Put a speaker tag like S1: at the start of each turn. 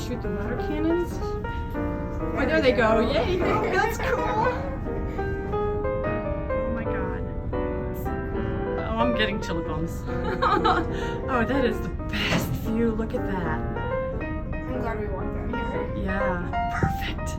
S1: shoot the water cannons. Oh, there they go. Yay! That's cool. Oh my god. Oh, I'm getting chill bumps. Oh, that is the best view. Look at that.
S2: I'm glad we walked out here.
S1: Yeah, perfect.